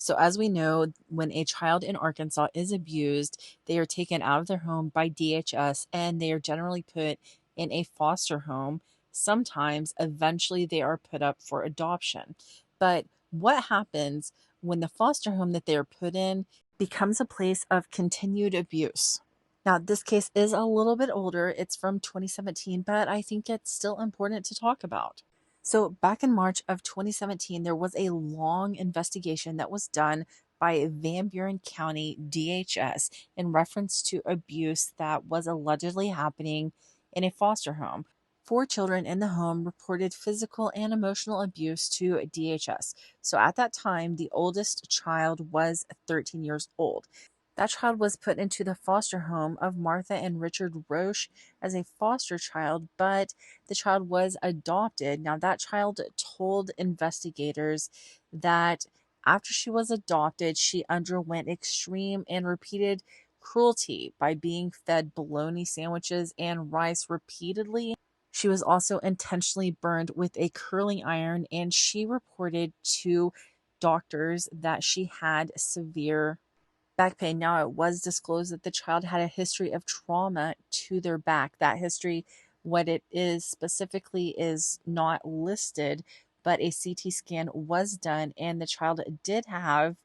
So, as we know, when a child in Arkansas is abused, they are taken out of their home by DHS and they are generally put in a foster home. Sometimes, eventually, they are put up for adoption. But what happens when the foster home that they are put in becomes a place of continued abuse? Now, this case is a little bit older. It's from 2017, but I think it's still important to talk about. So, back in March of 2017, there was a long investigation that was done by Van Buren County DHS in reference to abuse that was allegedly happening in a foster home. Four children in the home reported physical and emotional abuse to DHS. So, at that time, the oldest child was 13 years old. That child was put into the foster home of Martha and Richard Roesch as a foster child, but the child was adopted. Now, that child told investigators that after she was adopted, she underwent extreme and repeated cruelty by being fed bologna sandwiches and rice repeatedly. She was also intentionally burned with a curling iron, and she reported to doctors that she had severe back pain. Now, it was disclosed that the child had a history of trauma to their back. That history, what it is specifically, is not listed, but a CT scan was done, and the child did have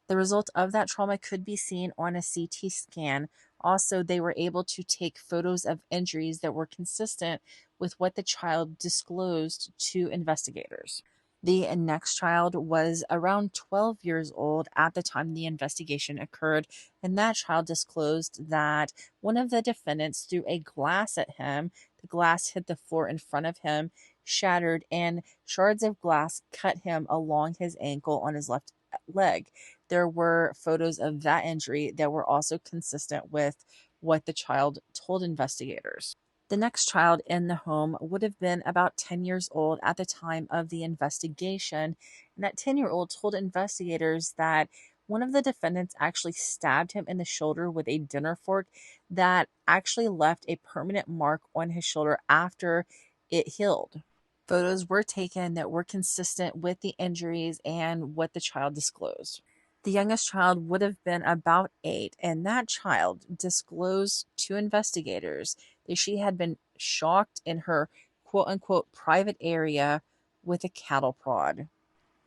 the result of that trauma could be seen on a CT scan. Also, they were able to take photos of injuries that were consistent with what the child disclosed to investigators. The next child was around 12 years old at the time the investigation occurred, and that child disclosed that one of the defendants threw a glass at him. The glass hit the floor in front of him, shattered, and shards of glass cut him along his ankle on his left leg. There were photos of that injury that were also consistent with what the child told investigators. The next child in the home would have been about 10 years old at the time of the investigation. And that 10-year-old told investigators that one of the defendants actually stabbed him in the shoulder with a dinner fork that actually left a permanent mark on his shoulder after it healed. Photos were taken that were consistent with the injuries and what the child disclosed. The youngest child would have been about 8, and that child disclosed to investigators that she had been shocked in her quote unquote private area with a cattle prod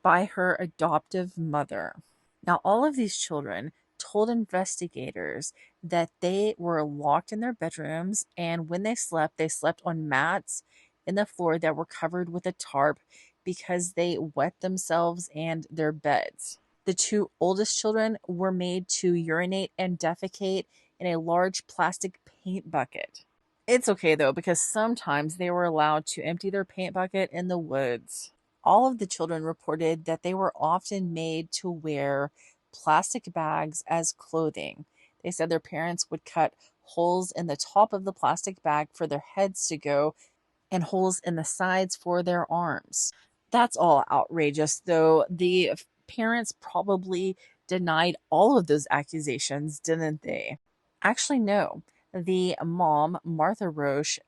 by her adoptive mother. Now, all of these children told investigators that they were locked in their bedrooms, and when they slept on mats in the floor that were covered with a tarp because they wet themselves and their beds. The two oldest children were made to urinate and defecate in a large plastic paint bucket. It's okay though, because sometimes they were allowed to empty their paint bucket in the woods. All of the children reported that they were often made to wear plastic bags as clothing. They said their parents would cut holes in the top of the plastic bag for their heads to go and holes in the sides for their arms. That's all outrageous, though the parents probably denied all of those accusations, didn't they? Actually, no. The mom, Martha Roesch,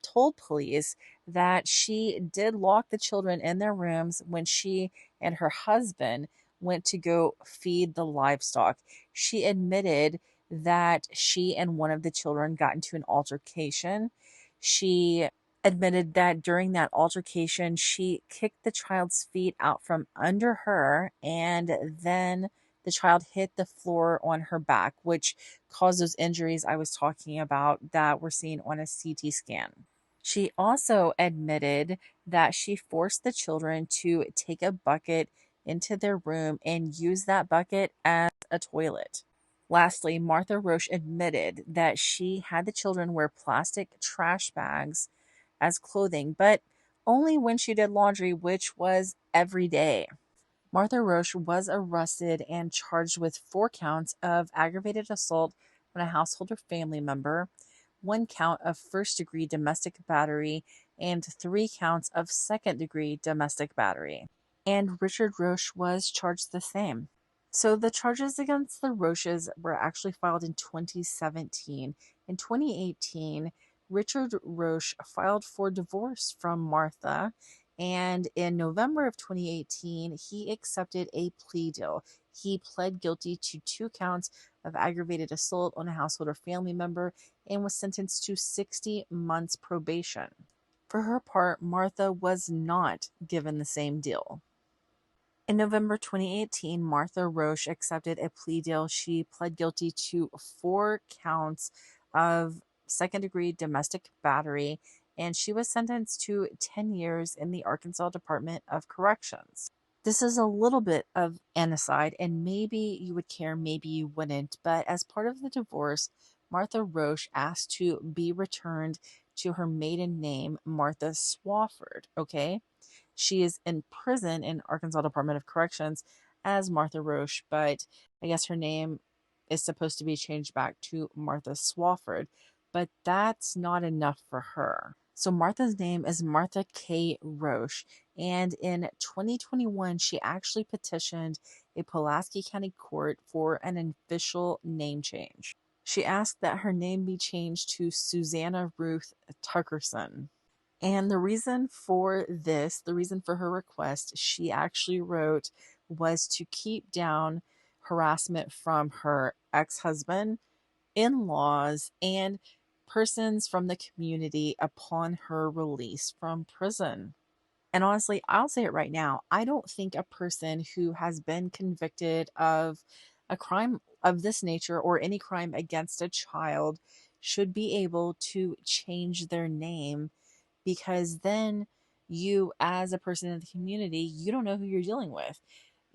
told police that she did lock the children in their rooms when she and her husband went to go feed the livestock. She admitted that she and one of the children got into an altercation. She admitted that during that altercation, she kicked the child's feet out from under her, and then the child hit the floor on her back, which caused those injuries I was talking about that were seen on a CT scan. She also admitted that she forced the children to take a bucket into their room and use that bucket as a toilet. Lastly, Martha Roesch admitted that she had the children wear plastic trash bags as clothing, but only when she did laundry, which was every day. Martha Roesch was arrested and charged with 4 counts of aggravated assault on a household or family member, 1 count of first-degree domestic battery, and 3 counts of second-degree domestic battery. And Richard Roesch was charged the same. So the charges against the Roeschs were actually filed in 2017. In 2018, Richard Roesch filed for divorce from Martha, And in November of 2018, he accepted a plea deal. He pled guilty to 2 counts of aggravated assault on a household or family member and was sentenced to 60 months probation. For her part, Martha was not given the same deal. In November 2018, Martha Roesch accepted a plea deal. She pled guilty to 4 counts of second-degree domestic battery, and she was sentenced to 10 years in the Arkansas Department of Corrections. This is a little bit of an aside, and maybe you would care, maybe you wouldn't, but as part of the divorce, Martha Roesch asked to be returned to her maiden name, Martha Swafford, okay? She is in prison in Arkansas Department of Corrections as Martha Roesch, but I guess her name is supposed to be changed back to Martha Swafford, but that's not enough for her. So Martha's name is Martha K. Roesch, and in 2021, she actually petitioned a Pulaski County court for an official name change. She asked that her name be changed to Susanna Ruth Tuckerson. And the reason for this, the reason for her request, she actually wrote, was to keep down harassment from her ex husband, in laws, and persons from the community upon her release from prison. And honestly, I'll say it right now. I don't think a person who has been convicted of a crime of this nature or any crime against a child should be able to change their name, because then you, as a person in the community, you don't know who you're dealing with.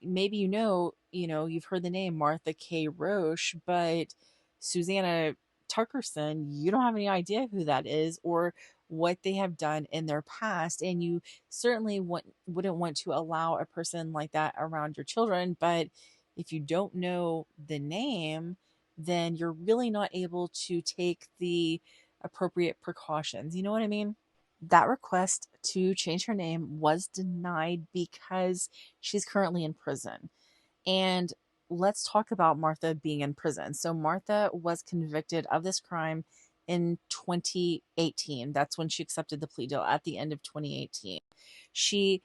Maybe you've heard the name Martha K. Roesch, but Susanna Tuckerson, you don't have any idea who that is or what they have done in their past. And you certainly wouldn't want to allow a person like that around your children. But if you don't know the name, then you're really not able to take the appropriate precautions. You know what I mean? That request to change her name was denied because she's currently in prison. And let's talk about Martha being in prison. So, Martha was convicted of this crime in 2018. That's when she accepted the plea deal at the end of 2018. She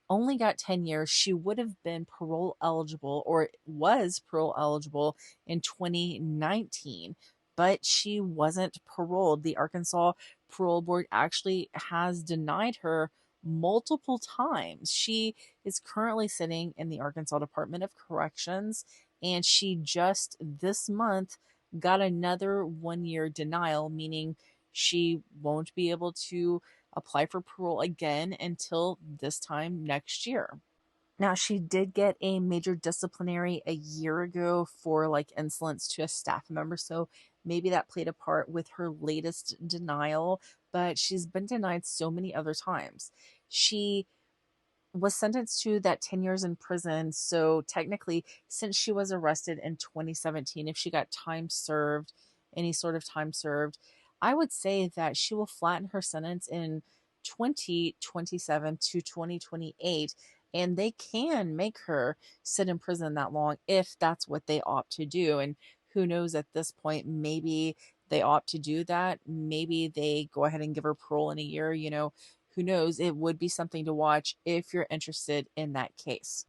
only got 10 years. She would have been parole eligible, or was parole eligible, in 2019, but she wasn't paroled. The Arkansas Parole Board actually has denied her multiple times. She is currently sitting in the Arkansas Department of Corrections, and she just this month got another 1 year denial, meaning she won't be able to apply for parole again until this time next year. Now, she did get a major disciplinary a year ago for like insolence to a staff member, so maybe that played a part with her latest denial, but she's been denied so many other times. She was sentenced to that 10 years in prison. So technically, since she was arrested in 2017, if she got time served, any sort of time served, I would say that she will flatten her sentence in 2027 to 2028. And they can make her sit in prison that long if that's what they opt to do. And who knows, at this point, maybe they opt to do that. Maybe they go ahead and give her parole in a year, who knows? It would be something to watch if you're interested in that case.